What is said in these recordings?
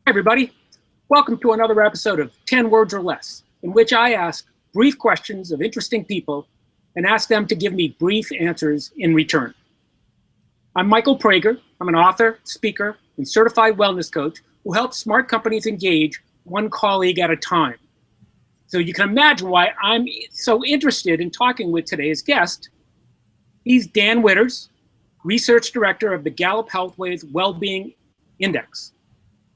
Hi, everybody. Welcome to another episode of 10 Words or Less, in which I ask brief questions of interesting people and ask them to give me brief answers in return. I'm Michael Prager. I'm an author, speaker, and certified wellness coach who helps smart companies engage one colleague at a time. So you can imagine why I'm so interested in talking with today's guest. He's Dan Witters, Research Director of the Gallup-Healthways Well-Being Index.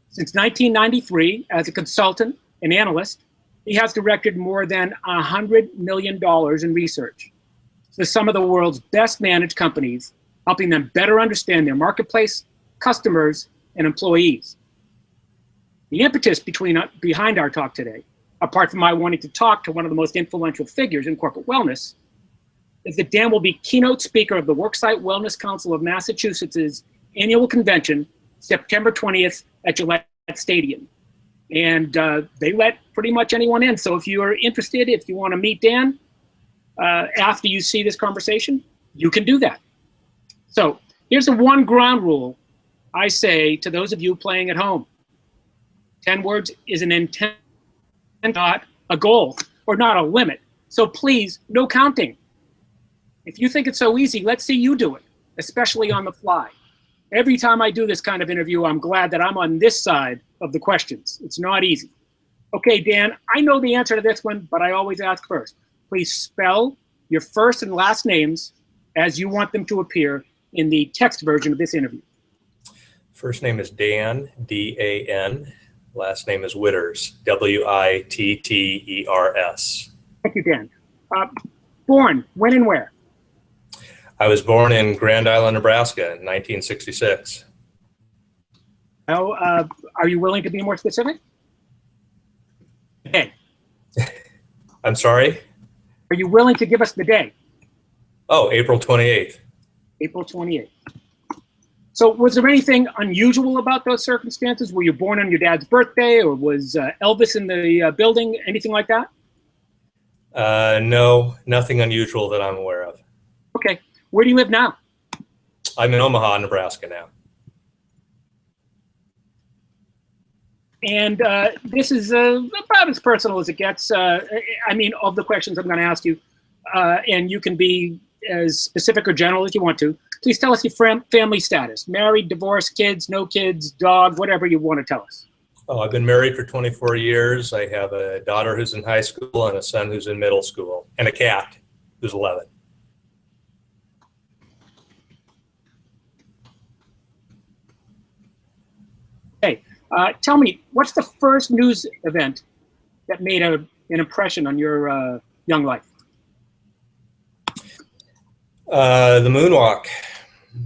Since 1993, as a consultant and analyst, he has directed more than $100 million in research to some of the world's best managed companies, helping them better understand their marketplace, customers, and employees. The impetus behind our talk today, apart from my wanting to talk to one of the most influential figures in corporate wellness, is that Dan will be keynote speaker of the Worksite Wellness Council of Massachusetts' annual convention, September 20th at Gillette Stadium. And they let pretty much anyone in. So if you are interested, if you want to meet Dan after you see this conversation, you can do that. So here's the one ground rule I say to those of you playing at home. 10 words is an intent, not a goal, or not a limit. So please, no counting. If you think it's so easy, let's see you do it, especially on the fly. Every time I do this kind of interview, I'm glad that I'm on this side of the questions. It's not easy. Okay, Dan, I know the answer to this one, but I always ask first. Please spell your first and last names as you want them to appear in the text version of this interview. First name is Dan, D-A-N. Last name is Witters, W-I-T-T-E-R-S. Thank you, Dan. Born, when and where? I was born in Grand Island, Nebraska in 1966. Now, are you willing to be more specific? Day. I'm sorry? Are you willing to give us the day? Oh, April 28th. April 28th. So was there anything unusual about those circumstances? Were you born on your dad's birthday, or was Elvis in the building, anything like that? No, nothing unusual that I'm aware of. Okay. Where do you live now? I'm in Omaha, Nebraska now. And this is about as personal as it gets. I mean, of the questions I'm going to ask you, and you can be as specific or general as you want to. Please tell us your family status. Married, divorced, kids, no kids, dog, whatever you want to tell us. Oh, I've been married for 24 years. I have a daughter who's in high school and a son who's in middle school, and a cat who's 11. Hey, tell me, what's the first news event that made an impression on your young life? The moonwalk.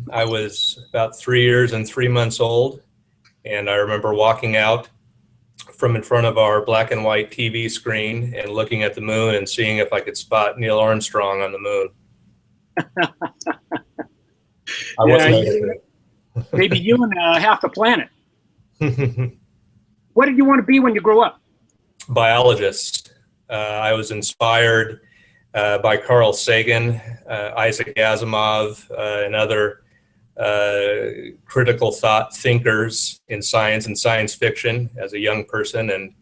I was about 3 years and 3 months old, and I remember walking out from in front of our black and white TV screen and looking at the moon and seeing if I could spot Neil Armstrong on the moon. I wasn't maybe you and half the planet. What did you want to be when you grew up? Biologist. I was inspired by Carl Sagan, Isaac Asimov, and other critical thought thinkers in science and science fiction as a young person, and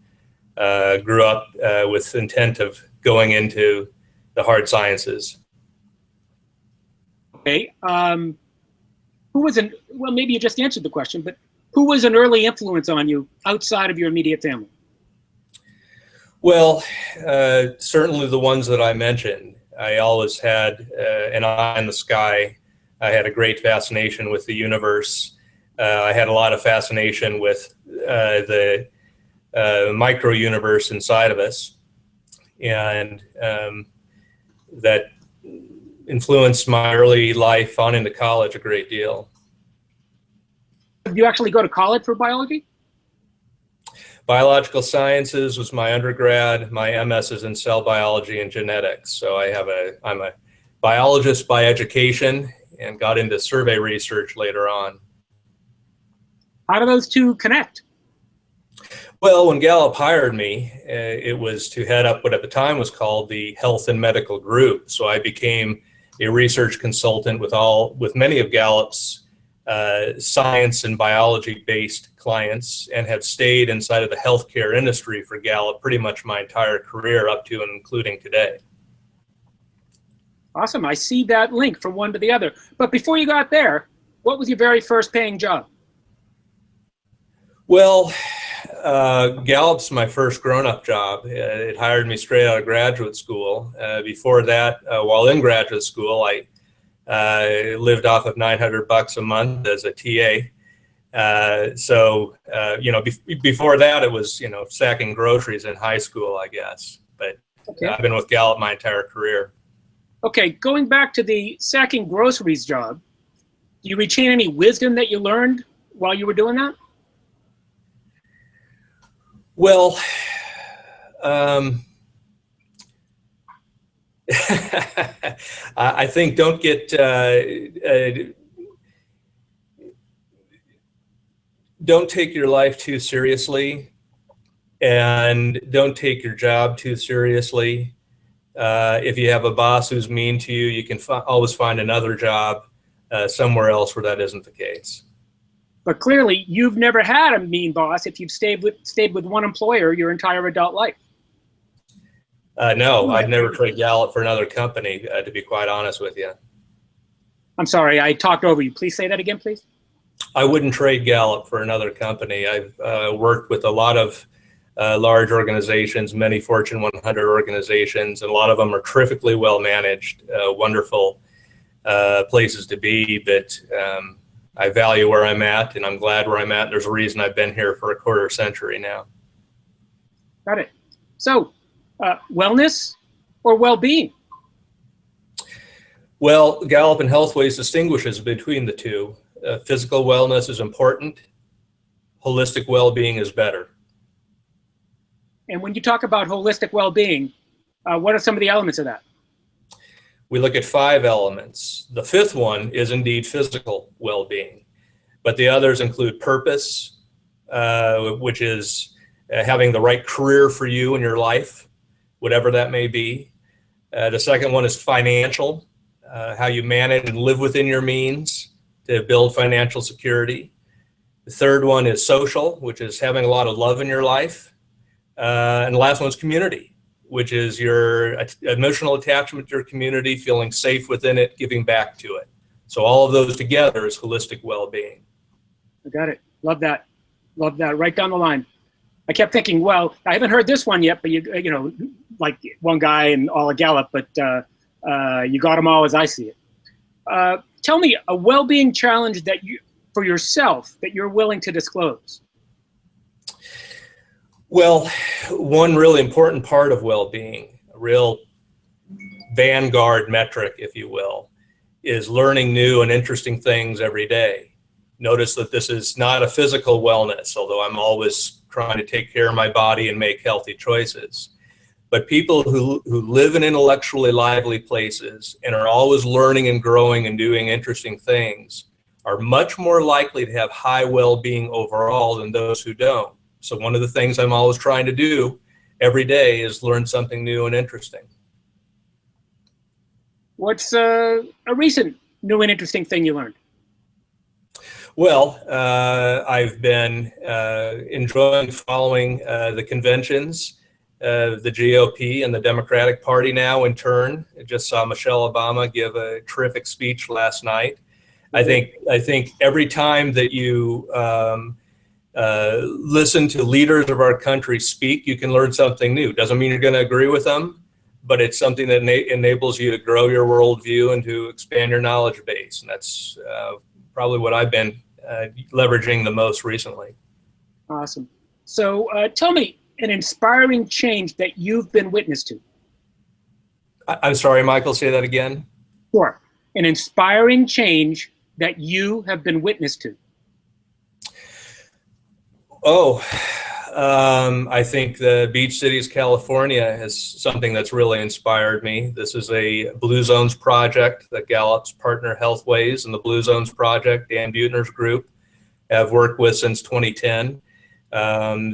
grew up with intent of going into the hard sciences. Okay. Who was well, maybe you just answered the question, but who was an early influence on you outside of your immediate family? Well, certainly the ones that I mentioned. I always had an eye in the sky. I had a great fascination with the universe. I had a lot of fascination with the micro universe inside of us, and that influenced my early life on into college a great deal. Did you actually go to college for biology? Biological sciences was my undergrad. My MS is in cell biology and genetics. So I'm a biologist by education and got into survey research later on. How do those two connect? Well, when Gallup hired me, it was to head up what at the time was called the Health and Medical Group. So I became a research consultant with many of Gallup's science and biology-based clients, and have stayed inside of the healthcare industry for Gallup pretty much my entire career up to and including today. Awesome. I see that link from one to the other. But before you got there, what was your very first paying job? Well, Gallup's my first grown-up job. It hired me straight out of graduate school. Before that, while in graduate school, I lived off of $900 a month as a TA. Before that, it was, sacking groceries in high school, I guess. But okay. I've been with Gallup my entire career. Okay, going back to the sacking groceries job, do you retain any wisdom that you learned while you were doing that? Well, I think don't take your life too seriously, and don't take your job too seriously. If you have a boss who's mean to you, you can always find another job somewhere else where that isn't the case. But clearly, you've never had a mean boss if you've stayed with one employer your entire adult life. No, I'd never trade Gallup for another company, to be quite honest with you. I'm sorry, I talked over you. Please say that again, please. I wouldn't trade Gallup for another company. I've worked with a lot of large organizations, many Fortune 100 organizations, and a lot of them are terrifically well managed, wonderful places to be. But I value where I'm at, and I'm glad where I'm at. There's a reason I've been here for a quarter century now. Got it. So, wellness or well-being? Well, Gallup and Healthways distinguishes between the two. Physical wellness is important. Holistic well-being is better. And when you talk about holistic well-being, what are some of the elements of that? We look at 5 elements. The 5th one is indeed physical well-being, but the others include purpose, which is having the right career for you in your life, whatever that may be. The second one is financial, how you manage and live within your means to build financial security. The third one is social, which is having a lot of love in your life. And the last one is community, which is your emotional attachment to your community, feeling safe within it, giving back to it. So all of those together is holistic well-being. I got it. Love that. Love that. Right down the line. I kept thinking, well, I haven't heard this one yet, but you know, like one guy and all of Gallup, but you got them all as I see it. Tell me a well-being challenge that for yourself that you're willing to disclose. Well, one really important part of well-being, a real vanguard metric, if you will, is learning new and interesting things every day. Notice that this is not a physical wellness, although I'm always trying to take care of my body and make healthy choices. But people who live in intellectually lively places and are always learning and growing and doing interesting things are much more likely to have high well-being overall than those who don't. So one of the things I'm always trying to do every day is learn something new and interesting. What's a recent new and interesting thing you learned? Well, I've been enjoying following the conventions, the GOP and the Democratic Party now in turn. I just saw Michelle Obama give a terrific speech last night. I think every time that you listen to leaders of our country speak, you can learn something new. Doesn't mean you're going to agree with them, but it's something that enables you to grow your worldview and to expand your knowledge base. And that's probably what I've been leveraging the most recently. Awesome. So tell me an inspiring change that you've been witness to. I'm sorry, Michael, say that again. Sure. An inspiring change that you have been witness to. Oh, I think the Beach Cities, California is something that's really inspired me. This is a Blue Zones project that Gallup's partner Healthways and the Blue Zones project, Dan Witters group, have worked with since 2010.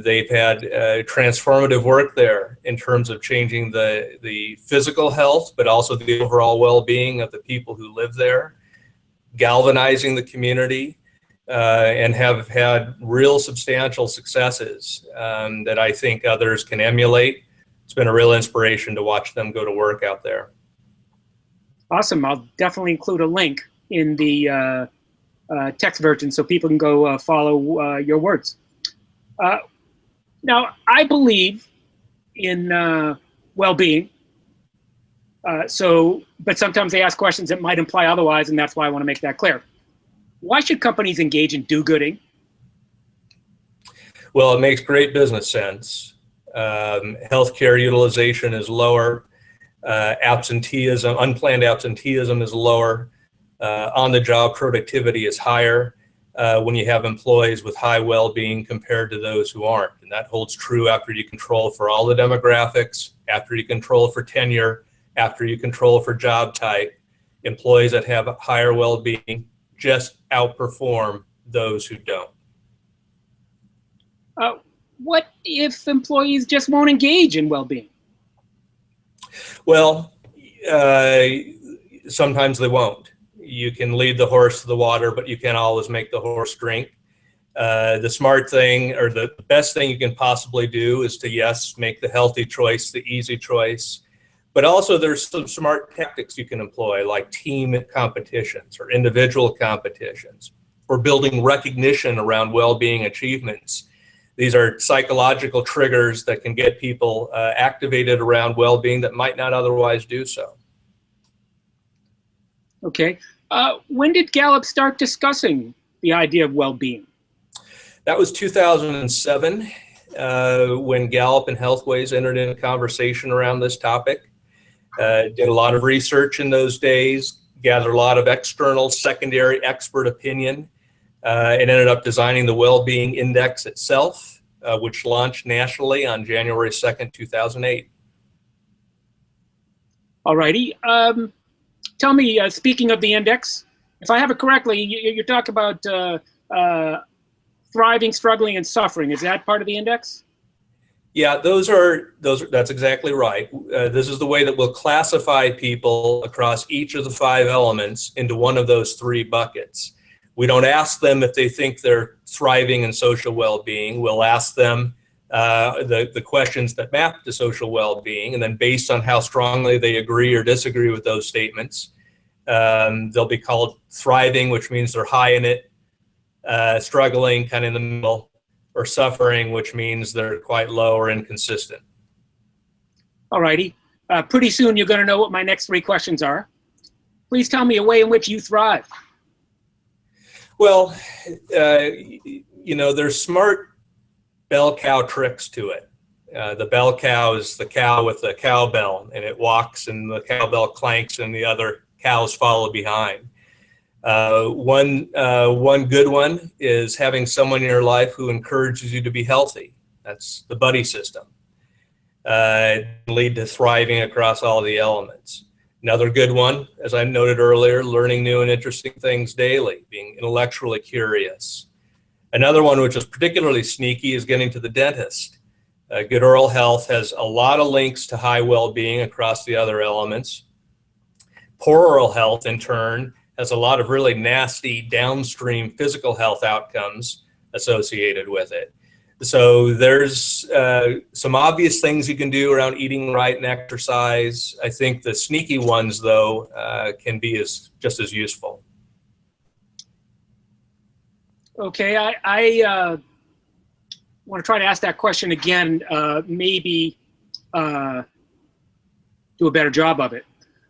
They've had transformative work there in terms of changing the physical health, but also the overall well-being of the people who live there, galvanizing the community, and have had real substantial successes that I think others can emulate. It's been a real inspiration to watch them go to work out there. Awesome. I'll definitely include a link in the text version so people can go follow your words. Now, I believe in well-being. But sometimes they ask questions that might imply otherwise, and that's why I want to make that clear. Why should companies engage in do-gooding? Well, it makes great business sense. Healthcare utilization is lower. Unplanned absenteeism is lower. On-the-job productivity is higher when you have employees with high well-being compared to those who aren't. And that holds true after you control for all the demographics, after you control for tenure, after you control for job type. Employees that have higher well-being just outperform those who don't. What if employees just won't engage in well-being? Well, sometimes they won't. You can lead the horse to the water, but you can't always make the horse drink. The smart thing, or the best thing you can possibly do, is to, yes, make the healthy choice, the easy choice. But also there's some smart tactics you can employ, like team competitions or individual competitions, or building recognition around well-being achievements. These are psychological triggers that can get people activated around well-being that might not otherwise do so. Okay. When did Gallup start discussing the idea of well-being? That was 2007 when Gallup and Healthways entered into conversation around this topic. Did a lot of research in those days, gathered a lot of external secondary expert opinion, and ended up designing the Well-Being Index itself, which launched nationally on January 2nd, 2008. All righty. Tell me, speaking of the index, if I have it correctly, you talk about thriving, struggling, and suffering. Is that part of the index? Yeah, that's exactly right. This is the way that we'll classify people across each of the 5 elements into one of those 3 buckets. We don't ask them if they think they're thriving in social well-being. We'll ask them the questions that map to social well-being, and then based on how strongly they agree or disagree with those statements, they'll be called thriving, which means they're high in it, struggling, kind of in the middle, or suffering, which means they're quite low or inconsistent. All righty. Pretty soon you're going to know what my next 3 questions are. Please tell me a way in which you thrive. Well, there's smart bell cow tricks to it. The bell cow is the cow with the cowbell, and it walks and the cowbell clanks and the other cows follow behind. One good one is having someone in your life who encourages you to be healthy. That's the buddy system. Lead to thriving across all the elements. Another good one, as I noted earlier, learning new and interesting things daily, being intellectually curious. Another one, which is particularly sneaky, is getting to the dentist. Good oral health has a lot of links to high well-being across the other elements. Poor oral health, in turn, has a lot of really nasty downstream physical health outcomes associated with it. So there's some obvious things you can do around eating right and exercise. I think the sneaky ones, though, can be just as useful. Okay, I want to try to ask that question again, maybe do a better job of it.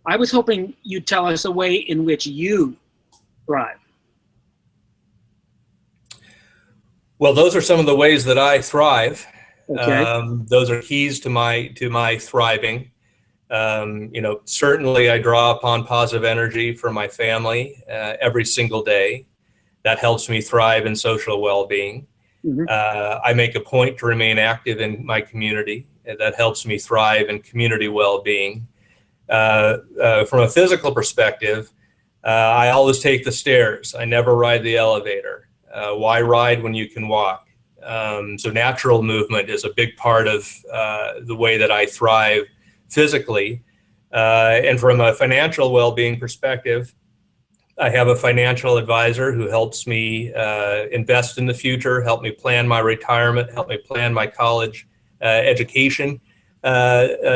I was hoping you'd tell us a way in which you thrive. Well, those are some of the ways that I thrive. Okay. Those are keys to my thriving. Certainly I draw upon positive energy from my family every single day. That helps me thrive in social well-being. Mm-hmm. I make a point to remain active in my community. That helps me thrive in community well-being. From a physical perspective, I always take the stairs. I never ride the elevator. Why ride when you can walk? So natural movement is a big part of the way that I thrive physically. And from a financial well-being perspective, I have a financial advisor who helps me invest in the future, help me plan my retirement, help me plan my college education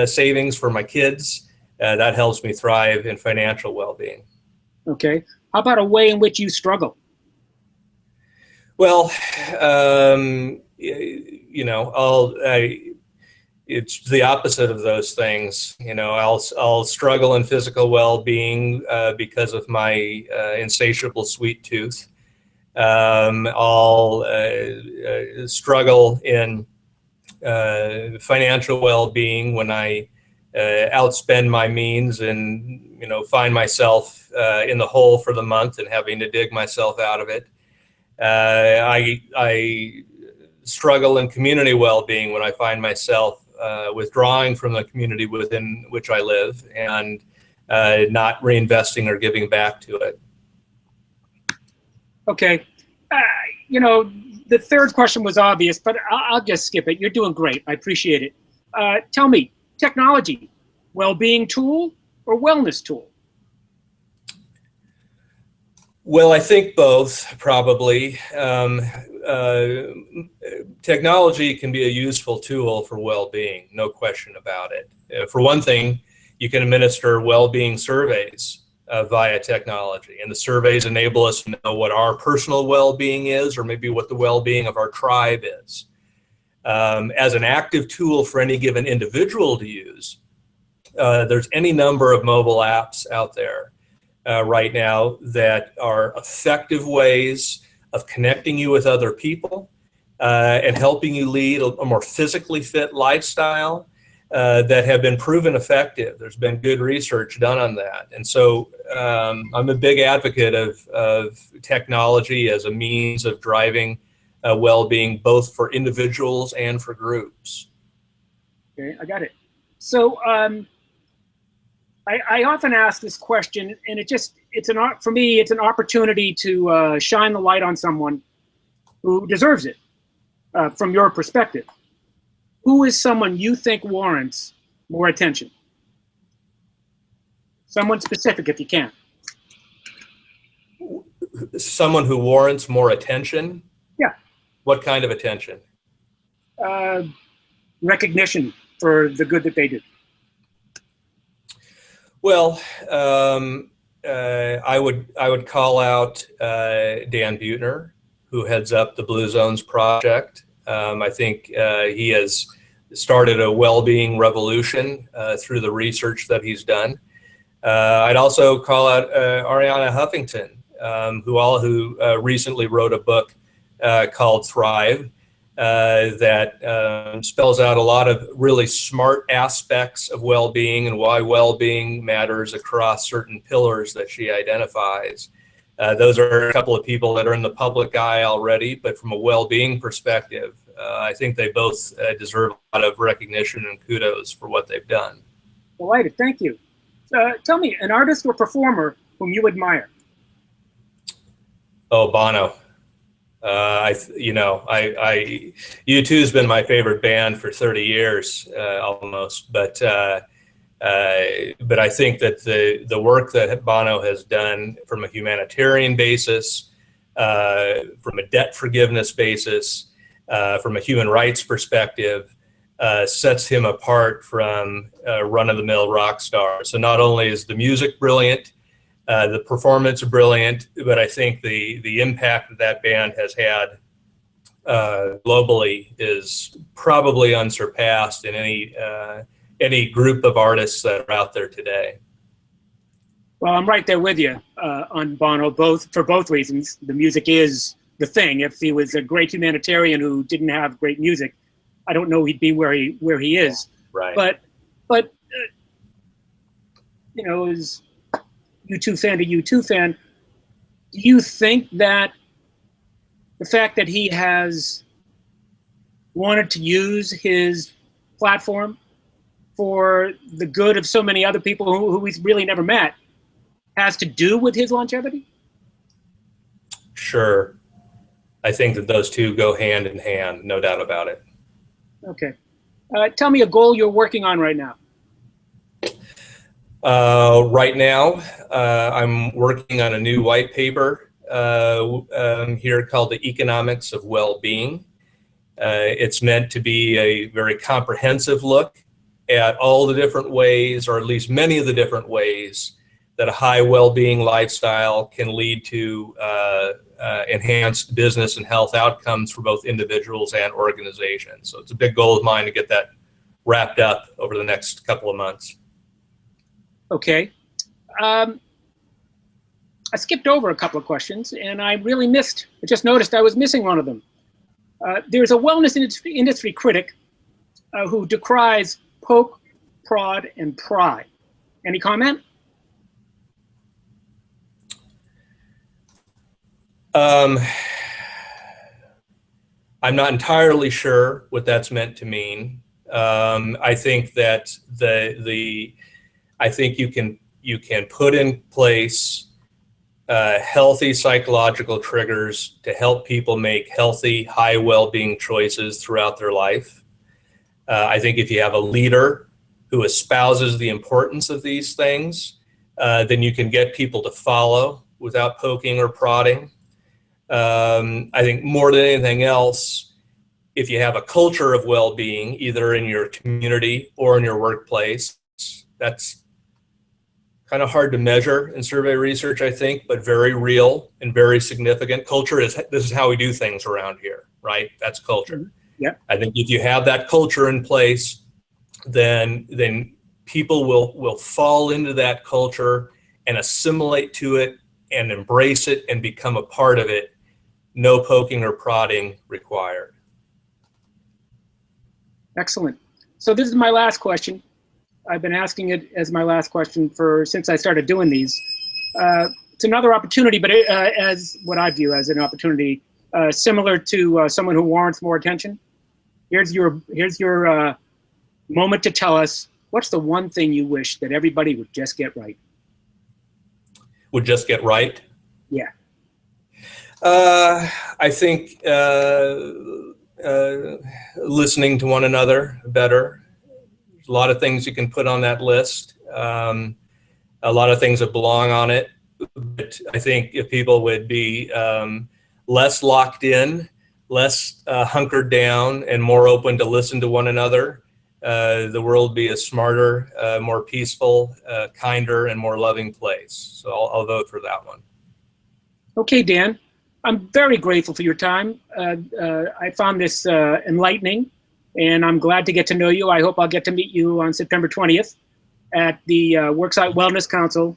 savings for my kids. That helps me thrive in financial well-being. Okay. How about a way in which you struggle? Well, it's the opposite of those things. I'll struggle in physical well-being because of my insatiable sweet tooth. I'll struggle in financial well-being when I outspend my means and find myself in the hole for the month and having to dig myself out of it. I struggle in community well-being when I find myself withdrawing from the community within which I live and not reinvesting or giving back to it. Okay. The third question was obvious, but I'll just skip it. You're doing great. I appreciate it. Tell me, technology, well-being tool or wellness tool? Well, I think both, probably. Technology can be a useful tool for well-being, no question about it. For one thing, you can administer well-being surveys via technology, and the surveys enable us to know what our personal well-being is, or maybe what the well-being of our tribe is. As an active tool for any given individual to use, there's any number of mobile apps out there right now that are effective ways of connecting you with other people and helping you lead a more physically fit lifestyle that have been proven effective. There's been good research done on that. And so I'm a big advocate of technology as a means of driving well-being, both for individuals and for groups. Okay, I got it. So I often ask this question, and for me, it's an opportunity to shine the light on someone who deserves it from your perspective. Who is someone you think warrants more attention? Someone specific, if you can. Someone who warrants more attention? Yeah. What kind of attention? Recognition for the good that they do. Well, I would call out Dan Witters, who heads up the Blue Zones Project. I think he has started a well-being revolution through the research that he's done. I'd also call out Arianna Huffington, who recently wrote a book called Thrive that spells out a lot of really smart aspects of well-being and why well-being matters across certain pillars that she identifies. Those are a couple of people that are in the public eye already, but from a well-being perspective, I think they both deserve a lot of recognition and kudos for what they've done. Delighted, thank you. Tell me, an artist or performer whom you admire? Oh, Bono. U2's been my favorite band for 30 years almost, but I think that the work that Bono has done from a humanitarian basis, from a debt forgiveness basis, from a human rights perspective, sets him apart from run-of-the-mill rock stars. So not only is the music brilliant, the performance brilliant, but I think the impact that band has had globally is probably unsurpassed in any group of artists that are out there today. Well, I'm right there with you on Bono, for both reasons. The music is the thing. If he was a great humanitarian who didn't have great music, I don't know he'd be where he is. Right. But as U2 fan to U2 fan, do you think that the fact that he has wanted to use his platform for the good of so many other people who he's really never met has to do with his longevity? Sure. I think that those two go hand in hand, no doubt about it. Okay. Tell me a goal you're working on right now. Right now, I'm working on a new white paper here called The Economics of Well-Being. It's meant to be a very comprehensive look at all the different ways, or at least many of the different ways, that a high well-being lifestyle can lead to enhanced business and health outcomes for both individuals and organizations. So it's a big goal of mine to get that wrapped up over the next couple of months. Okay. I skipped over a couple of questions, and I just noticed I was missing one of them. There's a wellness industry critic who decries poke, prod, and pry. Any comment? I'm not entirely sure what that's meant to mean. I think that I think you can put in place healthy psychological triggers to help people make healthy, high well-being choices throughout their life. I think if you have a leader who espouses the importance of these things, then you can get people to follow without poking or prodding. I think more than anything else, if you have a culture of well-being, either in your community or in your workplace, that's kind of hard to measure in survey research, I think, but very real and very significant. This is how we do things around here, right? That's culture. Yeah. I think if you have that culture in place, then people will fall into that culture and assimilate to it and embrace it and become a part of it. No poking or prodding required. Excellent. So this is my last question. I've been asking it as my last question since I started doing these. It's another opportunity, but as what I view as an opportunity similar to someone who warrants more attention. Here's your moment to tell us, what's the one thing you wish that everybody would just get right? Would just get right? Yeah. I think listening to one another better. There's a lot of things you can put on that list. A lot of things that belong on it. But I think if people would be less locked in, less hunkered down, and more open to listen to one another, the world would be a smarter, more peaceful, kinder, and more loving place. So I'll vote for that one. Okay, Dan. I'm very grateful for your time. I found this enlightening, and I'm glad to get to know you. I hope I'll get to meet you on September 20th at the Worksite Wellness Council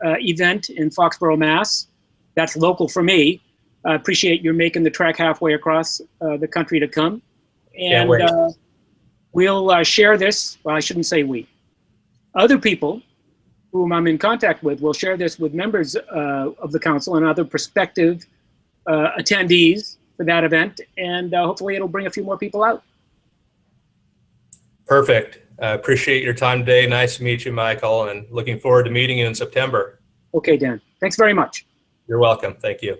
event in Foxborough, Mass. That's local for me. I appreciate you making the trek halfway across the country to come. And we'll share this. Well, I shouldn't say we. Other people whom I'm in contact with will share this with members of the council and other prospective attendees for that event, and hopefully it'll bring a few more people out. Perfect. Appreciate your time today. Nice to meet you, Michael, and looking forward to meeting you in September. Okay, Dan. Thanks very much. You're welcome. Thank you.